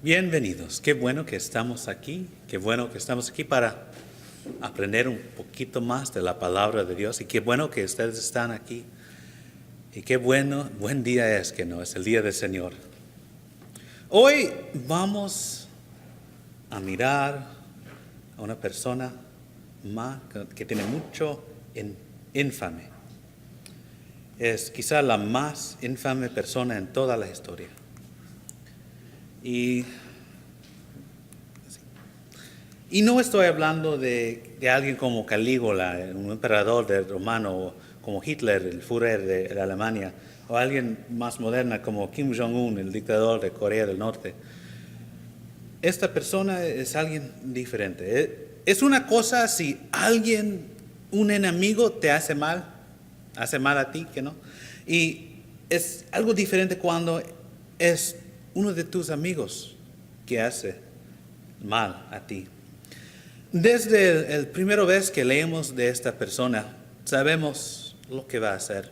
Bienvenidos, qué bueno que estamos aquí, para aprender un poquito más de la palabra de Dios y qué bueno que ustedes están aquí y buen día es que no, es el día del Señor. Hoy vamos a mirar a una persona que tiene mucho infame. Es quizá la más infame persona en toda la historia. Y no estoy hablando de alguien como Calígula, un emperador romano, como Hitler, el Führer de Alemania, o alguien más moderna como Kim Jong-un, el dictador de Corea del Norte. Esta persona es alguien diferente. Es una cosa si un enemigo te hace mal a ti, que no. Y es algo diferente cuando es uno de tus amigos que hace mal a ti. Desde la primera vez que leemos de esta persona, sabemos lo que va a hacer.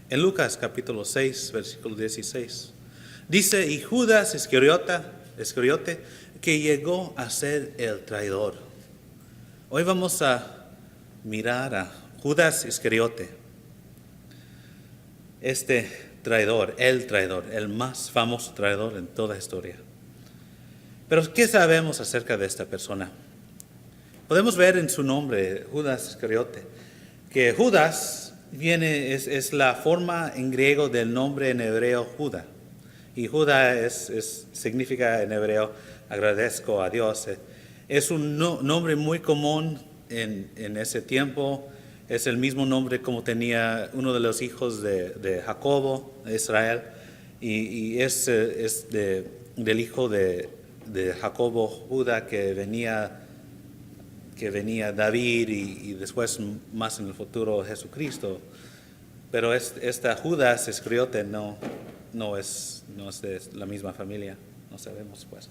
En Lucas capítulo 6, versículo 16, dice, y Judas Iscariote, que llegó a ser el traidor. Hoy vamos a mirar a Judas Iscariote, este traidor, el más famoso traidor en toda la historia. Pero ¿qué sabemos acerca de esta persona? Podemos ver en su nombre, Judas Iscariote, que Judas es la forma en griego del nombre en hebreo Judá. Y Judá significa en hebreo agradezco a Dios. Es un nombre muy común en ese tiempo. Es el mismo nombre como tenía uno de los hijos de Jacobo, de Israel, y es del hijo de Jacobo, Judá, que venía David y después más en el futuro Jesucristo. Pero esta Judas Iscariote no es de la misma familia, no sabemos pues.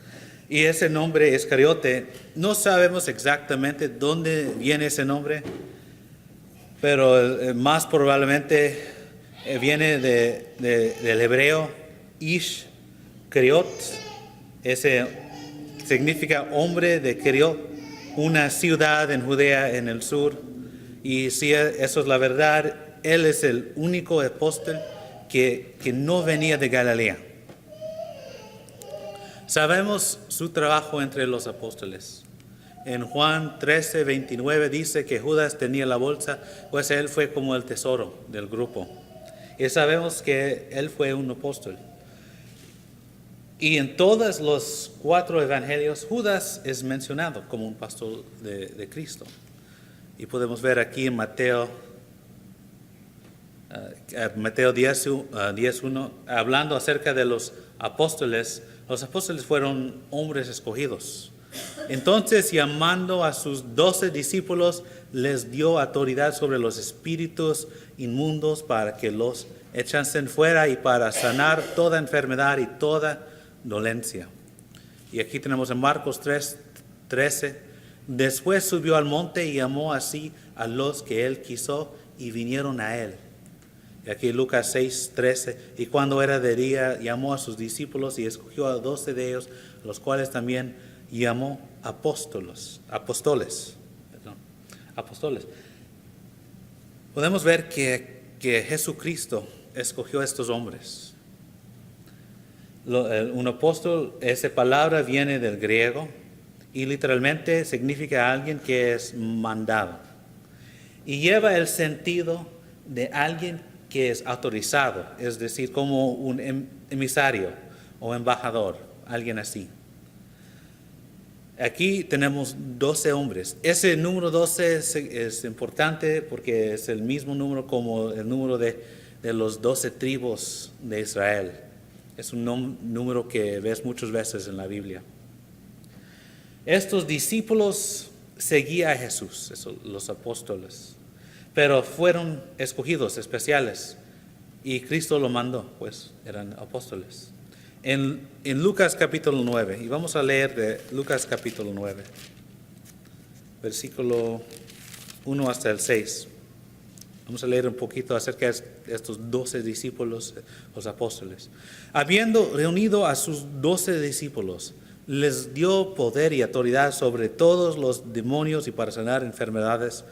Y ese nombre Iscariote, no sabemos exactamente dónde viene ese nombre, pero más probablemente viene del hebreo Ish Keriot. Ese significa hombre de Keriot, una ciudad en Judea en el sur. Y si eso es la verdad, él es el único apóstol que no venía de Galilea. Sabemos su trabajo entre los apóstoles. En Juan 13, 29 dice que Judas tenía la bolsa, pues él fue como el tesoro del grupo. Y sabemos que él fue un apóstol. Y en todos los 4 evangelios, Judas es mencionado como un pastor de Cristo. Y podemos ver aquí en Mateo 10:1, hablando acerca de los apóstoles. Los apóstoles fueron hombres escogidos. Entonces, llamando a sus 12 discípulos, les dio autoridad sobre los espíritus inmundos para que los echasen fuera y para sanar toda enfermedad y toda dolencia. Y aquí tenemos en Marcos 3:13, después subió al monte y llamó así a los que él quiso y vinieron a él. Y aquí Lucas 6:13, y cuando era de día llamó a sus discípulos y escogió a 12 de ellos, los cuales también llamó apóstoles. Podemos ver que Jesucristo escogió a estos hombres. Un apóstol, esa palabra viene del griego y literalmente significa alguien que es mandado. Y lleva el sentido de alguien que es autorizado, es decir, como un emisario o embajador, alguien así. Aquí tenemos 12 hombres. Ese número 12 es importante porque es el mismo número como el número de los 12 tribus de Israel. Es un número que ves muchas veces en la Biblia. Estos discípulos seguían a Jesús, los apóstoles, pero fueron escogidos, especiales, y Cristo lo mandó, pues eran apóstoles. En Lucas capítulo 9, y vamos a leer de Lucas capítulo 9, versículo 1 hasta el 6. Vamos a leer un poquito acerca de estos 12 discípulos, los apóstoles. Habiendo reunido a sus 12 discípulos, les dio poder y autoridad sobre todos los demonios y para sanar enfermedades,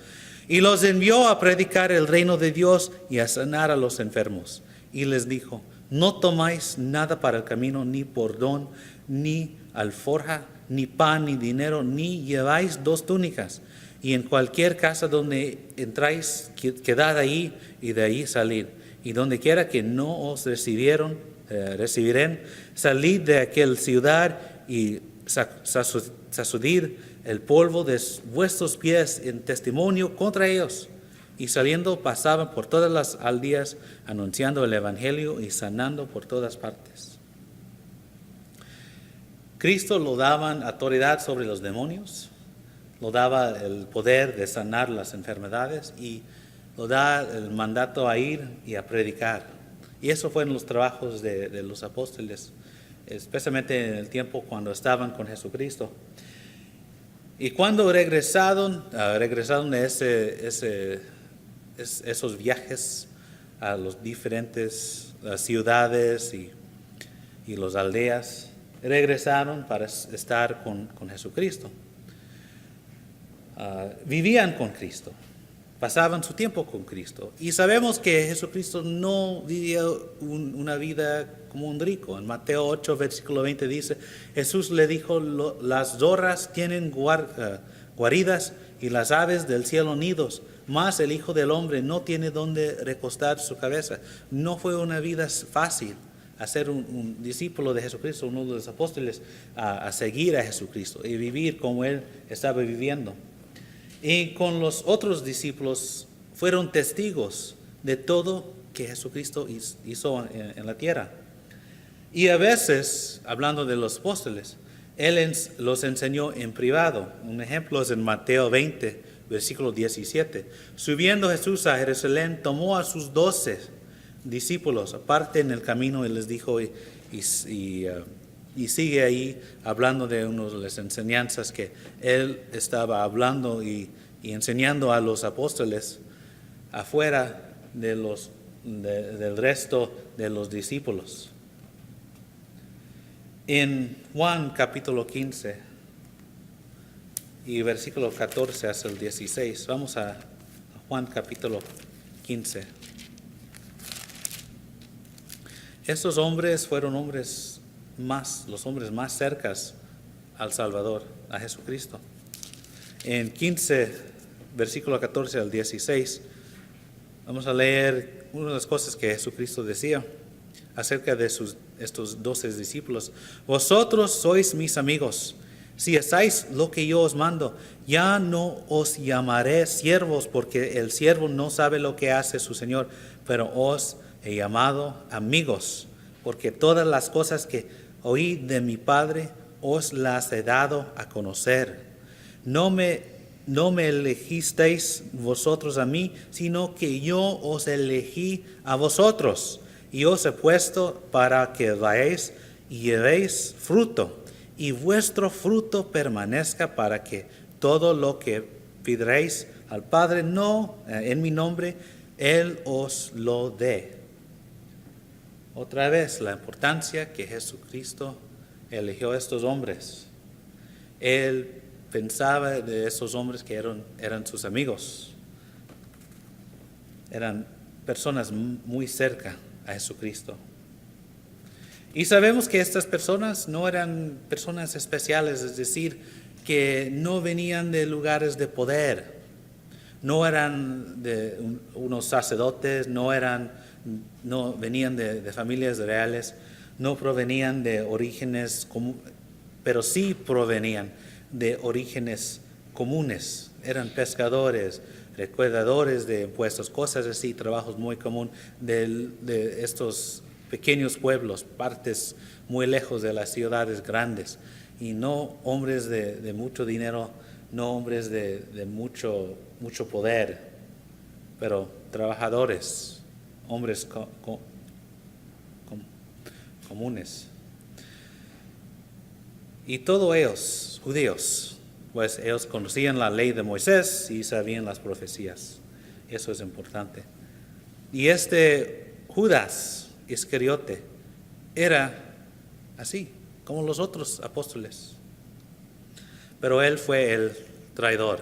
y los envió a predicar el reino de Dios y a sanar a los enfermos. Y les dijo: no tomáis nada para el camino, ni bordón, ni alforja, ni pan, ni dinero, ni lleváis 2 túnicas. Y en cualquier casa donde entráis, quedad ahí y de ahí salid. Y donde quiera que no os recibirán, salid de aquella ciudad y sacudir el polvo de vuestros pies en testimonio contra ellos. Y saliendo pasaban por todas las aldeas anunciando el evangelio y sanando por todas partes. Cristo lo daban autoridad sobre los demonios, lo daba el poder de sanar las enfermedades y lo da el mandato a ir y a predicar. Y eso fueron los trabajos de los apóstoles, especialmente en el tiempo cuando estaban con Jesucristo. Y cuando regresaron de esos viajes a las diferentes ciudades y las aldeas, regresaron para estar con Jesucristo. Vivían con Cristo, pasaban su tiempo con Cristo. Y sabemos que Jesucristo no vivía una vida como un rico. En Mateo 8, versículo 20 dice: Jesús le dijo: las zorras tienen guaridas y las aves del cielo nidos, mas el Hijo del Hombre no tiene donde recostar su cabeza. No fue una vida fácil a ser un discípulo de Jesucristo, uno de los apóstoles, a seguir a Jesucristo y vivir como Él estaba viviendo. Y con los otros discípulos fueron testigos de todo que Jesucristo hizo en la tierra. Y a veces, hablando de los apóstoles, Él los enseñó en privado. Un ejemplo es en Mateo 20, versículo 17. Subiendo Jesús a Jerusalén, tomó a sus 12 discípulos aparte en el camino y les dijo, y sigue ahí hablando de unas de las enseñanzas que Él estaba hablando y enseñando a los apóstoles afuera del resto de los discípulos. En Juan capítulo 15 y versículo 14 hasta el 16, vamos a Juan capítulo 15. Estos hombres fueron los hombres más cercanos al Salvador, a Jesucristo. En 15, versículo 14 al 16, vamos a leer una de las cosas que Jesucristo decía acerca de estos 12 discípulos. Vosotros sois mis amigos, si hacéis lo que yo os mando. Ya no os llamaré siervos, porque el siervo no sabe lo que hace su Señor, pero os he llamado amigos, porque todas las cosas que oí de mi Padre os las he dado a conocer. No me elegisteis vosotros a mí, sino que yo os elegí a vosotros, y os he puesto para que vayáis y llevéis fruto, y vuestro fruto permanezca, para que todo lo que pidiereis al Padre en mi nombre, Él os lo dé. Otra vez, la importancia que Jesucristo eligió a estos hombres. Él pensaba de esos hombres que eran sus amigos. Eran personas muy cerca a Jesucristo. Y sabemos que estas personas no eran personas especiales, es decir, que no venían de lugares de poder, no eran de unos sacerdotes, no venían de familias reales, no provenían de orígenes pero sí provenían de orígenes comunes. Eran pescadores, recaudadores de impuestos, cosas así, trabajos muy comunes de estos pequeños pueblos, partes muy lejos de las ciudades grandes, y no hombres de mucho dinero, no hombres de mucho poder, pero trabajadores, hombres comunes. Y todos ellos, judíos, pues ellos conocían la ley de Moisés y sabían las profecías. Eso es importante. Y este Judas Iscariote era así, como los otros apóstoles. Pero él fue el traidor.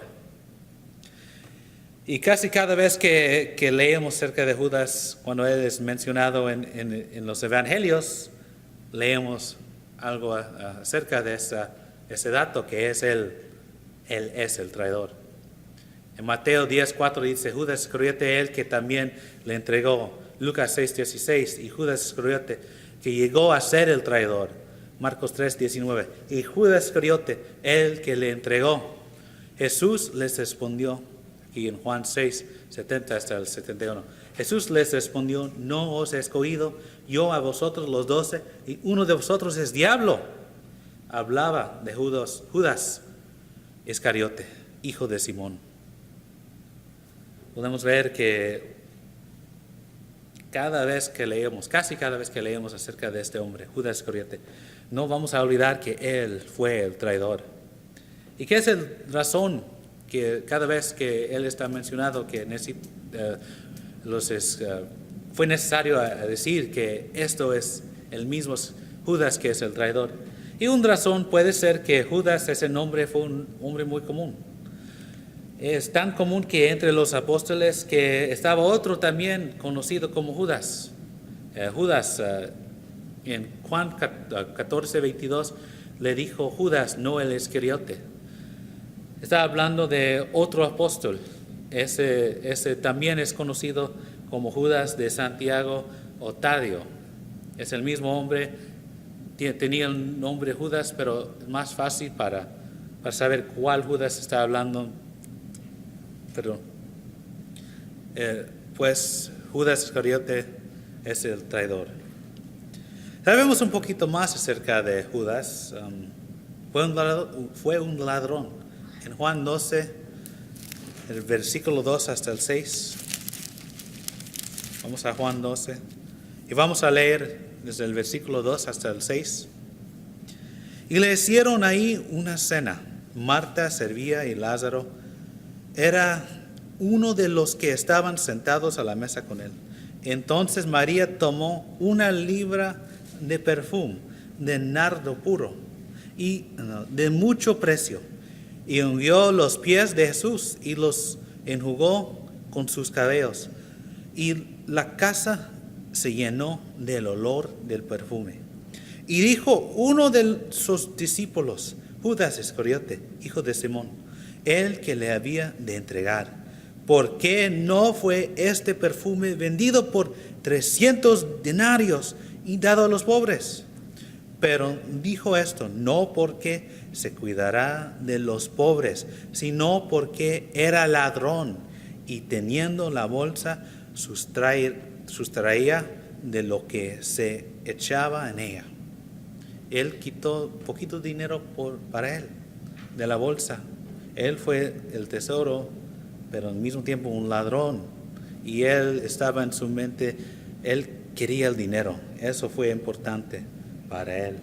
Y casi cada vez que leemos acerca de Judas, cuando él es mencionado en los evangelios, leemos algo acerca de ese dato, que es él es el traidor. En Mateo 10:4 dice, Judas Iscariote, el que también le entregó. Lucas 6:16, y Judas Iscariote, que llegó a ser el traidor. Marcos 3:19, y Judas Iscariote, el que le entregó. Jesús les respondió, y en Juan 6:70 hasta el 71, Jesús les respondió, no os he escogido yo a vosotros los 12, y uno de vosotros es diablo. Hablaba de Judas Iscariote, hijo de Simón. Podemos ver que casi cada vez que leemos acerca de este hombre, Judas Iscariote, no vamos a olvidar que él fue el traidor. ¿Y qué es la razón que cada vez que él está mencionado que fue necesario decir que esto es el mismo Judas que es el traidor? Y una razón puede ser que Judas, ese nombre, fue un hombre muy común. Es tan común que entre los apóstoles que estaba otro también conocido como Judas. Judas, en Juan 14:22, le dijo Judas, no el Iscariote. Está hablando de otro apóstol. Ese también es conocido como Judas de Santiago o Tadeo. Es el mismo hombre, tenía el nombre Judas, pero es más fácil para saber cuál Judas está hablando. Pues Judas Iscariote es el traidor. Sabemos un poquito más acerca de Judas. Fue un ladrón. En Juan 12, el versículo 2 hasta el 6. Vamos a Juan 12 y vamos a leer desde el versículo 2 hasta el 6. Y le hicieron ahí una cena. Marta servía y Lázaro era uno de los que estaban sentados a la mesa con él. Entonces María tomó una libra de perfume de nardo puro y de mucho precio, y ungió los pies de Jesús y los enjugó con sus cabellos. Y la casa se llenó del olor del perfume. Y dijo uno de sus discípulos, Judas Iscariote, hijo de Simón, el que le había de entregar, ¿por qué no fue este perfume vendido por 300 denarios y dado a los pobres? Pero dijo esto no porque se cuidara de los pobres, sino porque era ladrón y teniendo la bolsa sustraía de lo que se echaba en ella. Él quitó poquito dinero para él de la bolsa. Él fue el tesoro, pero al mismo tiempo un ladrón. Y él estaba en su mente, él quería el dinero. Eso fue importante para él.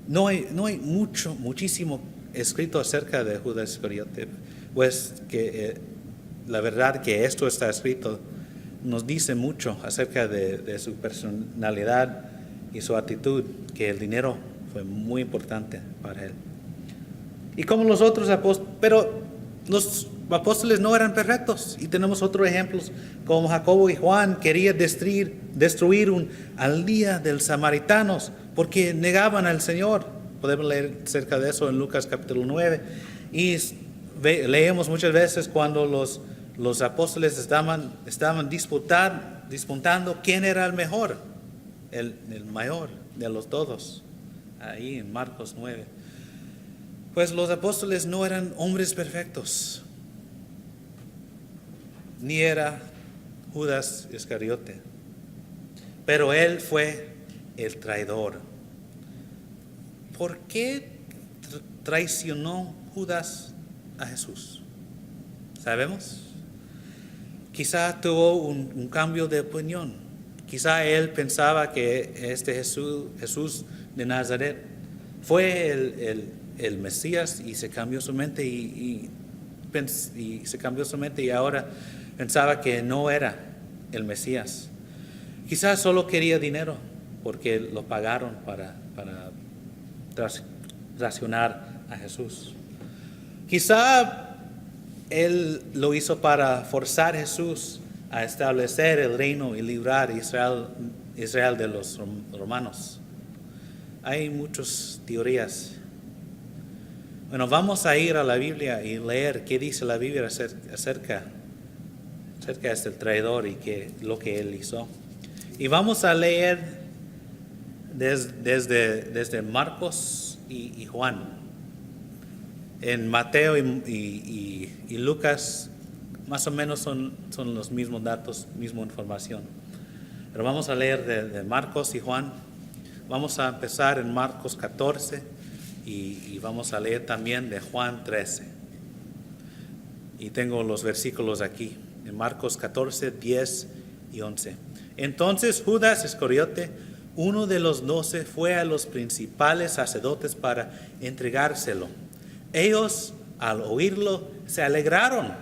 No hay muchísimo escrito acerca de Judas Iscariote, pues que la verdad que esto está escrito nos dice mucho acerca de su personalidad y su actitud, que el dinero fue muy importante para él. Y como los otros apóstoles, pero los apóstoles no eran perfectos. Y tenemos otros ejemplos, como Jacobo y Juan querían destruir al día de los samaritanos porque negaban al Señor. Podemos leer acerca de eso en Lucas capítulo 9. Y leemos muchas veces cuando los apóstoles estaban disputando quién era el mejor, el mayor de los todos, ahí en Marcos 9. Pues los apóstoles no eran hombres perfectos, ni era Judas Iscariote, pero él fue el traidor. ¿Por qué traicionó Judas a Jesús? ¿Sabemos? Quizá tuvo un cambio de opinión. Quizá él pensaba que este Jesús de Nazaret fue el Mesías y se cambió su mente y ahora Pensaba que no era el Mesías. Quizás solo quería dinero porque lo pagaron para traicionar a Jesús. Quizá él lo hizo para forzar a Jesús a establecer el reino y librar a Israel de los romanos. Hay muchas teorías. Bueno, vamos a ir a la Biblia y leer qué dice la Biblia acerca de este traidor y lo que él hizo. Y vamos a leer desde Marcos y Juan. En Mateo y Lucas más o menos son los mismos datos, misma información. Pero vamos a leer de Marcos y Juan. Vamos a empezar en Marcos 14 y vamos a leer también de Juan 13. Y tengo los versículos aquí, en Marcos 14, 10 y 11. Entonces Judas Iscariote, uno de los 12, fue a los principales sacerdotes para entregárselo. Ellos, al oírlo, se alegraron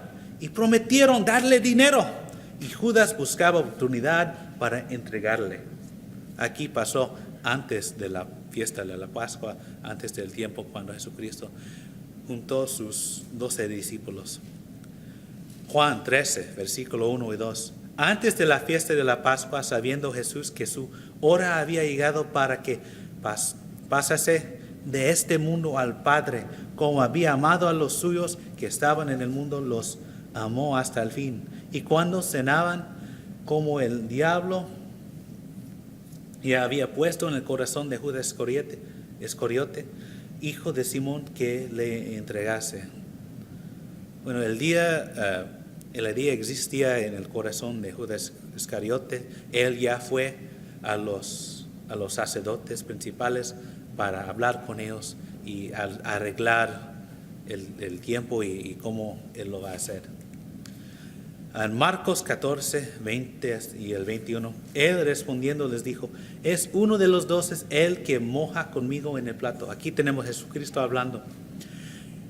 y prometieron darle dinero. Y Judas buscaba oportunidad para entregarle. Aquí pasó antes de la fiesta de la Pascua, antes del tiempo cuando Jesucristo juntó sus 12 discípulos. Juan 13, versículo 1 y 2. Antes de la fiesta de la Pascua, sabiendo Jesús que su hora había llegado para que pasase de este mundo al Padre, como había amado a los suyos que estaban en el mundo, los amó hasta el fin. Y cuando cenaban, como el diablo ya había puesto en el corazón de Judas Iscariote, hijo de Simón, que le entregase. Bueno, el día existía en el corazón de Judas Iscariote. Él ya fue a los sacerdotes principales para hablar con ellos y arreglar el tiempo y cómo él lo va a hacer. En Marcos 14, 20 y el 21, él respondiendo les dijo: es uno de los 12 el que moja conmigo en el plato. Aquí tenemos a Jesucristo hablando.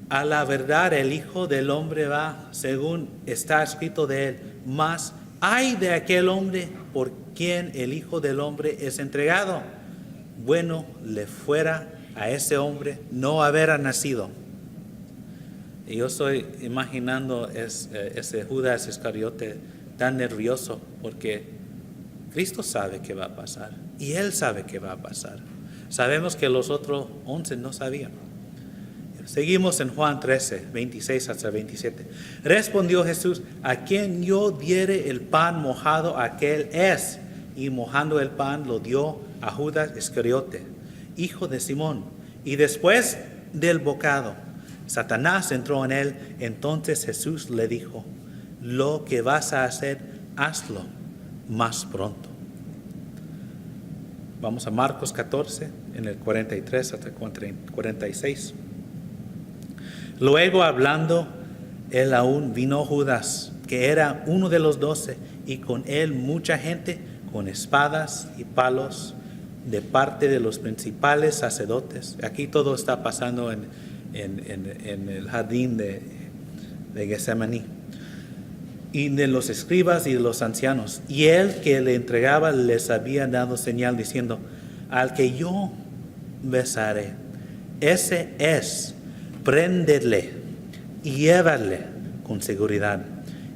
A la verdad el Hijo del Hombre va según está escrito de él, mas ay de aquel hombre por quien el Hijo del Hombre es entregado. Bueno le fuera a ese hombre no haber nacido. Y yo estoy imaginando ese Judas Iscariote tan nervioso porque Cristo sabe qué va a pasar y él sabe qué va a pasar. Sabemos que los otros 11 no sabían. Seguimos en Juan 13, 26 hasta 27. Respondió Jesús: a quien yo diere el pan mojado, aquel es. Y mojando el pan lo dio a Judas Iscariote, hijo de Simón. Y después del bocado, Satanás entró en él. Entonces Jesús le dijo: lo que vas a hacer, hazlo más pronto. Vamos a Marcos 14, en el 43 hasta 46. Luego, hablando él aún, vino Judas, que era uno de los 12, y con él mucha gente con espadas y palos de parte de los principales sacerdotes. Aquí todo está pasando en el jardín de Getsemaní, y de los escribas y de los ancianos. Y él que le entregaba les había dado señal diciendo: al que yo besaré, ese es, préndele y llévale con seguridad.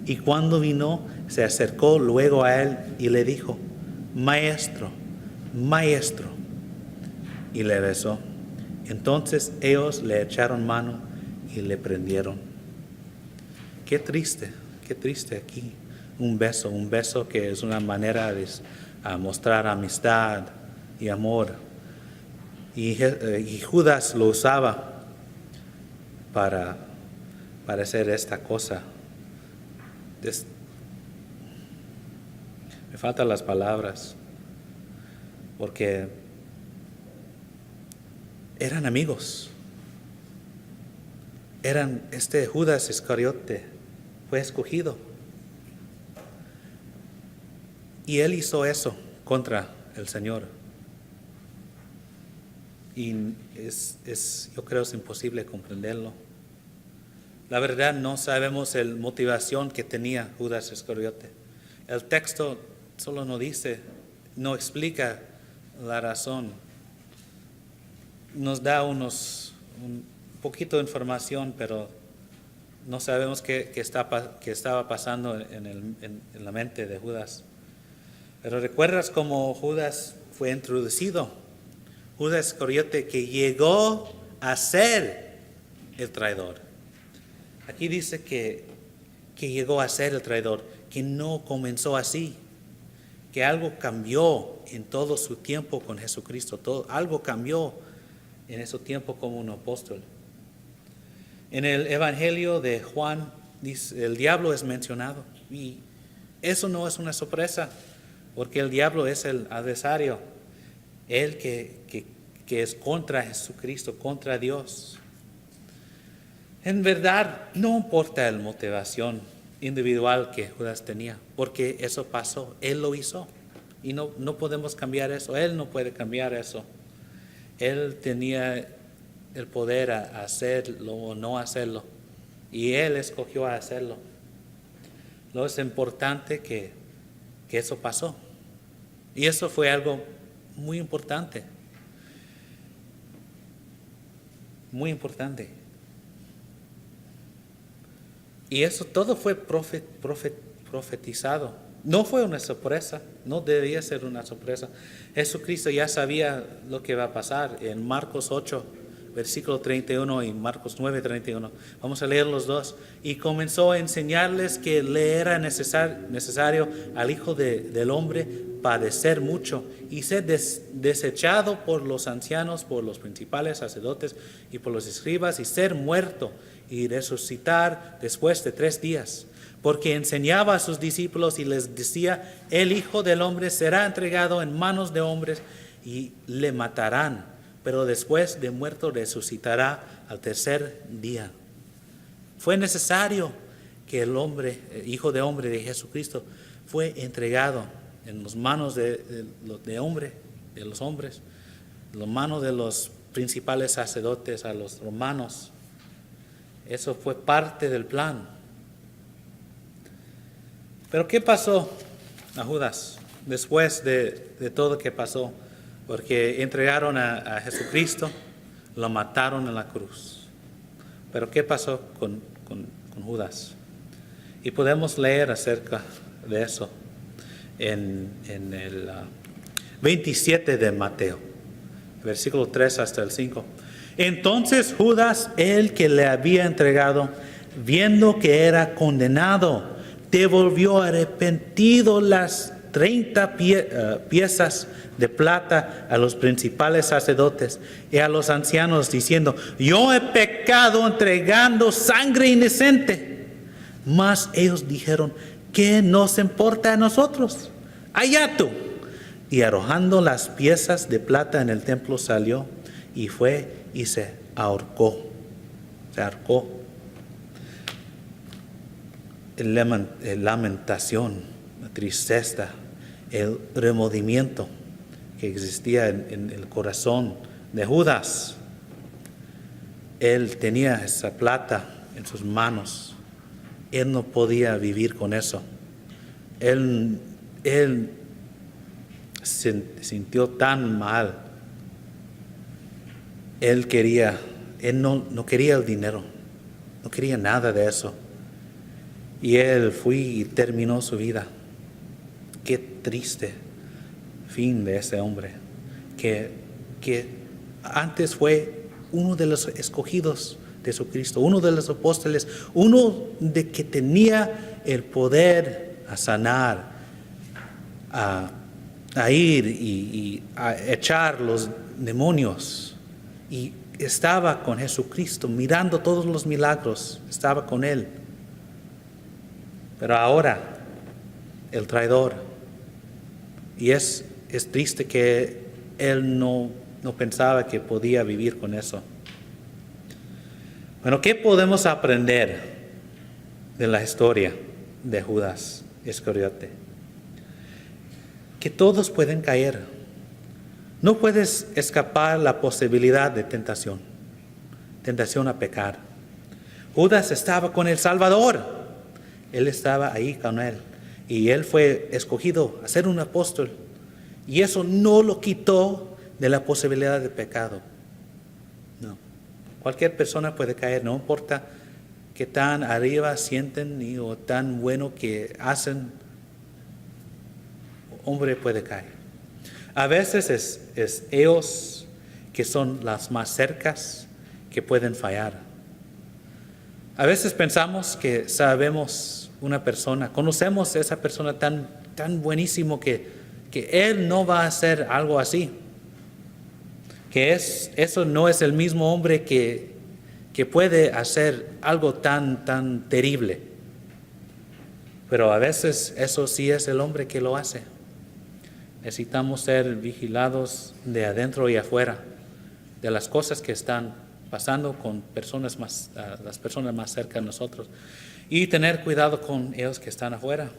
Y cuando vino, se acercó luego a él y le dijo: maestro, maestro, y le besó. Entonces ellos le echaron mano y le prendieron. Qué triste aquí. Un beso que es una manera de mostrar amistad y amor. Y Judas lo usaba para hacer esta cosa. Me faltan las palabras, porque eran amigos. Judas Iscariote fue escogido. Y él hizo eso contra el Señor. Y yo creo es imposible comprenderlo. La verdad no sabemos la motivación que tenía Judas Iscariote. El texto solo nos dice, no explica la razón. Nos da un poquito de información, pero no sabemos qué estaba pasando en la mente de Judas. Pero ¿recuerdas cómo Judas fue introducido? Judas Iscariote, que llegó a ser el traidor. Aquí dice que llegó a ser el traidor, que no comenzó así, que algo cambió en todo su tiempo con Jesucristo, algo cambió en ese tiempo como un apóstol. En el Evangelio de Juan, dice, el diablo es mencionado, y eso no es una sorpresa, porque el diablo es el adversario, el que es contra Jesucristo, contra Dios. En verdad, no importa la motivación individual que Judas tenía, porque eso pasó, él lo hizo, y no podemos cambiar eso, él no puede cambiar eso. Él tenía el poder a hacerlo o no hacerlo, y él escogió a hacerlo. Lo es importante que eso pasó, y eso fue algo muy importante, muy importante. Y eso todo fue profetizado. No fue una sorpresa, no debía ser una sorpresa. Jesucristo ya sabía lo que va a pasar en Marcos 8, versículo 31 y Marcos 9, 31. Vamos a leer los dos. Y comenzó a enseñarles que le era necesario al Hijo del Hombre padecer mucho y ser desechado por los ancianos, por los principales sacerdotes y por los escribas, y ser muerto y resucitar después de 3 días. Porque enseñaba a sus discípulos y les decía: el Hijo del Hombre será entregado en manos de hombres y le matarán, pero después de muerto resucitará al 3er día. Fue necesario que el Hijo de Hombre de Jesucristo fue entregado en las manos de los hombres, en las manos de los principales sacerdotes, a los romanos. Eso fue parte del plan. Pero ¿qué pasó a Judas después de todo que pasó? Porque entregaron a Jesucristo, lo mataron en la cruz. Pero ¿qué pasó con Judas? Y podemos leer acerca de eso en el 27 de Mateo, versículo 3 hasta el 5. Entonces Judas, el que le había entregado, viendo que era condenado, devolvió arrepentido las 30 piezas de plata a los principales sacerdotes y a los ancianos, diciendo: yo he pecado entregando sangre inocente. Mas ellos dijeron: ¿qué nos importa a nosotros? Allá tú. Y arrojando las piezas de plata en el templo, salió y fue y se ahorcó. Lamentación, la tristeza, el remordimiento que existía en el corazón de Judas. Él tenía esa plata en sus manos. Él no podía vivir con eso. Él se sintió tan mal. Él no quería el dinero, no quería nada de eso. Y él fue y terminó su vida. Qué triste fin de ese hombre, que antes fue uno de los escogidos de Jesucristo, uno de los apóstoles, uno de que tenía el poder a sanar, a ir y a echar los demonios. Y estaba con Jesucristo, mirando todos los milagros, estaba con él. Pero ahora, el traidor. Y es triste que él no pensaba que podía vivir con eso. Bueno, ¿qué podemos aprender de la historia de Judas Iscariote? Que todos pueden caer. No puedes escapar la posibilidad de tentación a pecar. Judas estaba con el Salvador. Él estaba ahí con él. Y él fue escogido a ser un apóstol. Y eso no lo quitó de la posibilidad de pecado. No. Cualquier persona puede caer, no importa qué tan arriba sienten o tan bueno que hacen. Hombre puede caer. A veces es ellos que son las más cercas que pueden fallar. A veces pensamos que sabemos una persona, conocemos a esa persona tan buenísimo que él no va a hacer algo así. Eso no es el mismo hombre que puede hacer algo tan terrible. Pero a veces eso sí es el hombre que lo hace. Necesitamos ser vigilados de adentro y afuera, de las cosas que están pasando con las personas más cerca de nosotros, y tener cuidado con ellos que están afuera.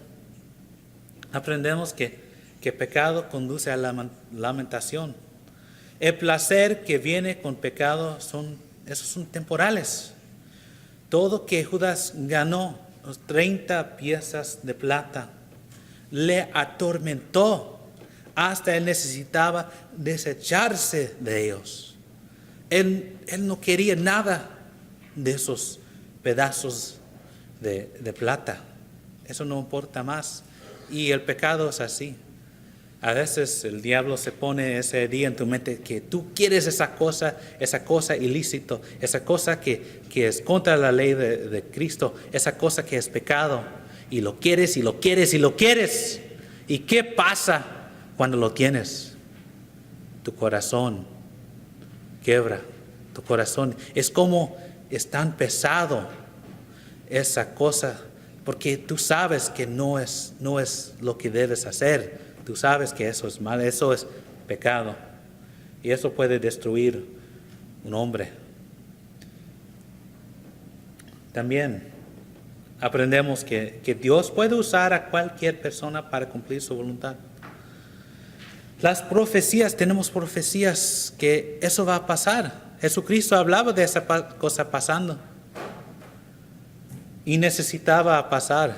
Aprendemos que pecado conduce a la lamentación. El placer que viene con pecado son temporales. Todo que Judas ganó, los 30 piezas de plata, le atormentó hasta él necesitaba desecharse de ellos. Él no quería nada de esos pedazos de plata. Eso no importa más. Y el pecado es así. A veces el diablo se pone ese día en tu mente que tú quieres esa cosa ilícito, esa cosa que es contra la ley de Cristo, esa cosa que es pecado, y lo quieres y lo quieres y lo quieres. ¿Y qué pasa cuando lo tienes? Tu corazón quiebra, tu corazón es como es tan pesado esa cosa, porque tú sabes que no es lo que debes hacer. Tú sabes que eso es mal, eso es pecado. Y eso puede destruir un hombre. También aprendemos que Dios puede usar a cualquier persona para cumplir su voluntad. Las profecías, tenemos profecías que eso va a pasar. Jesucristo hablaba de esa cosa pasando. Y necesitaba pasar.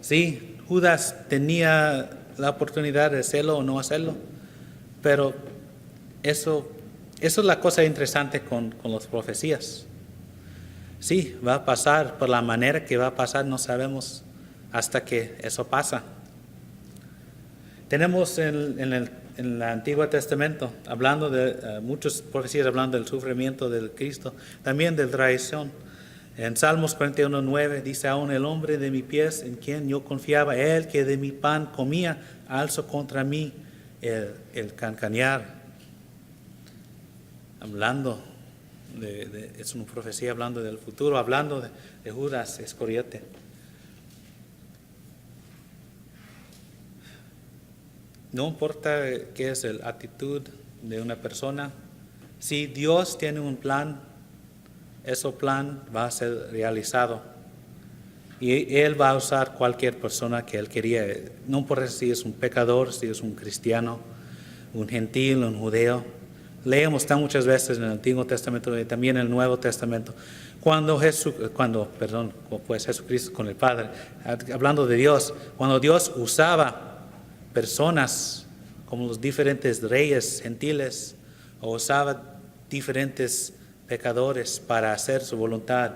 Sí, Judas tenía la oportunidad de hacerlo o no hacerlo, pero eso es la cosa interesante con las profecías. Sí, va a pasar, por la manera que va a pasar no sabemos hasta que eso pasa. Tenemos en el Antiguo Testamento, hablando de muchas profecías, hablando del sufrimiento del Cristo, también de la traición. En Salmos 41:9 dice: aún el hombre de mis pies en quien yo confiaba, el que de mi pan comía, alzó contra mí el cancanear. Hablando es una profecía hablando del futuro, hablando de Judas Iscariote. No importa qué es la actitud de una persona, si Dios tiene un plan, ese plan va a ser realizado. Y Él va a usar cualquier persona que Él quería. No importa si es un pecador, si es un cristiano, un gentil, un judeo. Leemos tan muchas veces en el Antiguo Testamento y también en el Nuevo Testamento. Cuando Jesucristo con el Padre, hablando de Dios, cuando Dios usaba personas como los diferentes reyes gentiles, o usaba diferentes pecadores para hacer su voluntad.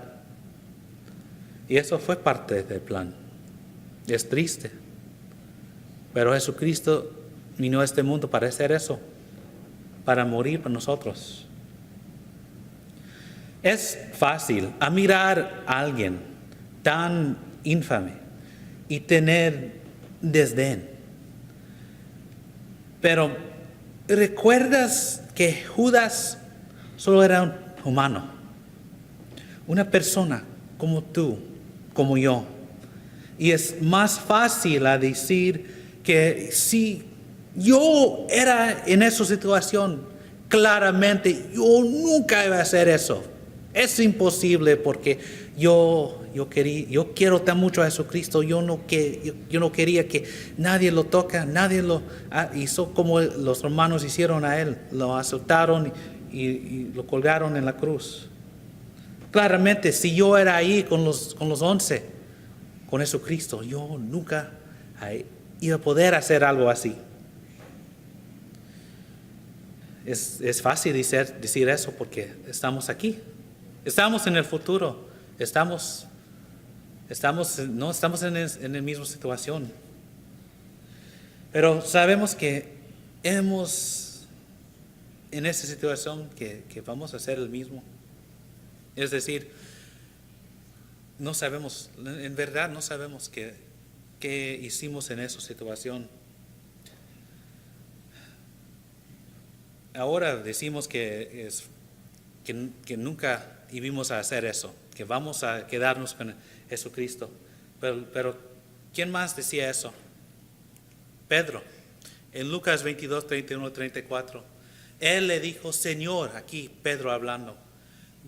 Y eso fue parte del plan. Es triste. Pero Jesucristo vino a este mundo para hacer eso, para morir por nosotros. Es fácil mirar a alguien tan infame y tener desdén. Pero ¿recuerdas que Judas solo era un humano? Una persona como tú, como yo. Y es más fácil a decir que si yo era en esa situación, claramente yo nunca iba a hacer eso. Es imposible porque yo quiero tan mucho a Jesucristo, yo no quería que nadie lo toque, nadie lo hizo como los romanos hicieron a él, lo azotaron y lo colgaron en la cruz. Claramente, si yo era ahí con los 11, con Jesucristo, yo nunca iba a poder hacer algo así. Es fácil decir eso porque estamos aquí. Estamos en el futuro. No estamos en la misma situación. Pero sabemos que hemos en esa situación que vamos a hacer el mismo. Es decir, no sabemos, en verdad no sabemos qué hicimos en esa situación. Ahora decimos que nunca íbamos a hacer eso, que vamos a quedarnos con Jesucristo. Pero ¿quién más decía eso? Pedro, en Lucas 22, 31, 34. Él le dijo, Señor, aquí Pedro hablando,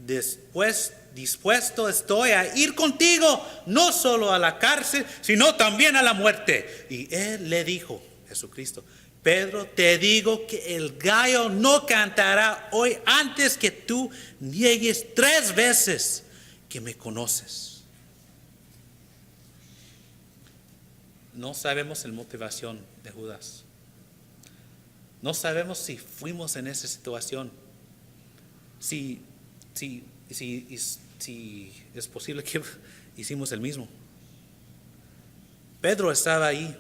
después dispuesto estoy a ir contigo, no solo a la cárcel, sino también a la muerte. Y él le dijo, Jesucristo, Pedro, te digo que el gallo no cantará hoy antes que tú niegues 3 veces que me conoces. No sabemos la motivación de Judas. No sabemos si fuimos en esa situación. Si es posible que hicimos el mismo. Pedro estaba ahí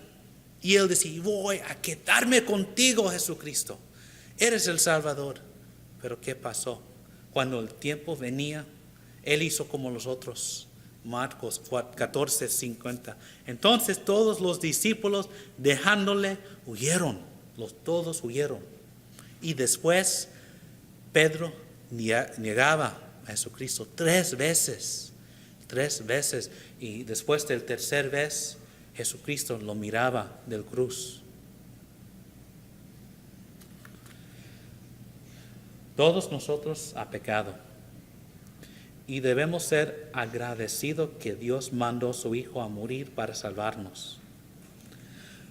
y él decía, voy a quedarme contigo, Jesucristo. Eres el Salvador. Pero ¿qué pasó? Cuando el tiempo venía, él hizo como los otros. Marcos 14, 50. Entonces todos los discípulos dejándole huyeron. Todos huyeron. Y después Pedro negaba a Jesucristo 3 veces. 3 veces. Y después del tercer vez, Jesucristo lo miraba del cruz. Todos nosotros ha pecado. Y debemos ser agradecidos que Dios mandó a su Hijo a morir para salvarnos.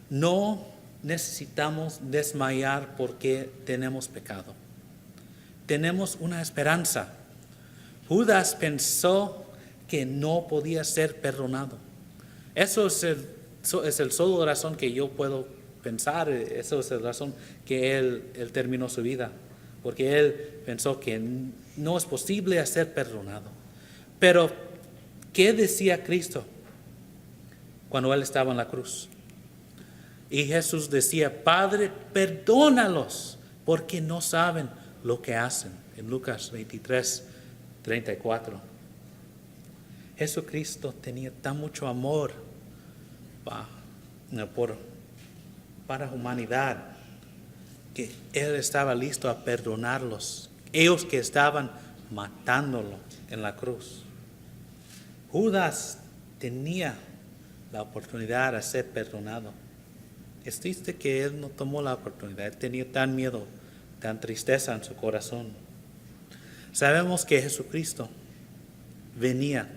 No necesitamos desmayar porque tenemos pecado. Tenemos una esperanza. Judas pensó que no podía ser perdonado. Eso es el solo razón que yo puedo pensar. Eso es la razón que él terminó su vida. Porque él pensó que no es posible ser perdonado. Pero, ¿qué decía Cristo cuando él estaba en la cruz? Y Jesús decía, Padre, perdónalos, porque no saben lo que hacen. En Lucas 23, 34. Jesucristo tenía tan mucho amor para la humanidad que Él estaba listo a perdonarlos. Ellos que estaban matándolo en la cruz. Judas tenía la oportunidad de ser perdonado. Es triste que él no tomó la oportunidad. Él tenía tan miedo, tan tristeza en su corazón. Sabemos que Jesucristo venía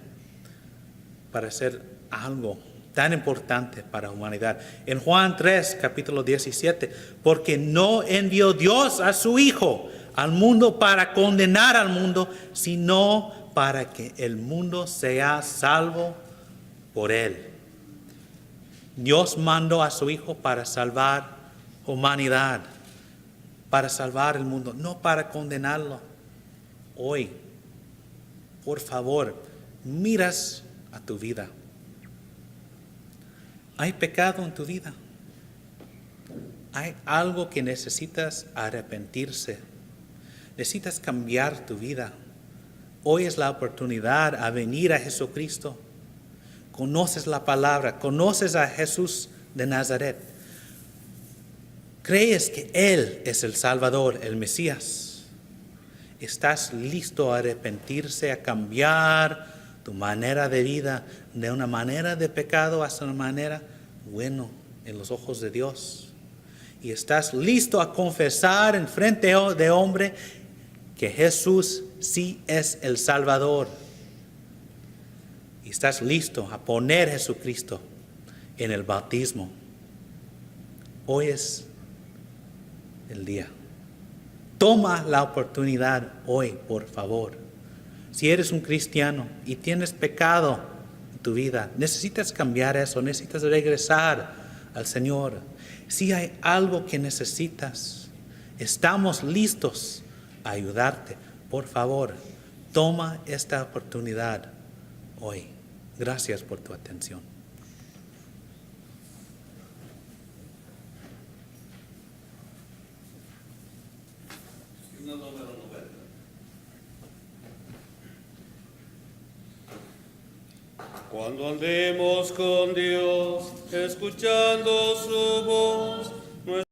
para hacer algo tan importante para la humanidad. En Juan 3, capítulo 17, porque no envió Dios a su Hijo al mundo para condenar al mundo, sino para que el mundo sea salvo por él. Dios mandó a su Hijo para salvar humanidad, para salvar el mundo, no para condenarlo. Hoy, por favor, miras a tu vida. ¿Hay pecado en tu vida? ¿Hay algo que necesitas arrepentirse? ¿Necesitas cambiar tu vida? Hoy es la oportunidad a venir a Jesucristo. Conoces la palabra, conoces a Jesús de Nazaret. ¿Crees que Él es el Salvador, el Mesías? ¿Estás listo a arrepentirse, a cambiar tu manera de vida de una manera de pecado hasta una manera buena en los ojos de Dios? ¿Y estás listo a confesar en frente de hombre que Jesús sí es el Salvador? ¿Y estás listo a poner a Jesucristo en el bautismo? Hoy es el día. Toma la oportunidad hoy, por favor. Si eres un cristiano y tienes pecado en tu vida, necesitas cambiar eso, necesitas regresar al Señor. Si hay algo que necesitas, estamos listos a ayudarte. Por favor, toma esta oportunidad hoy. Gracias por tu atención. Cuando andemos con Dios, escuchando su voz,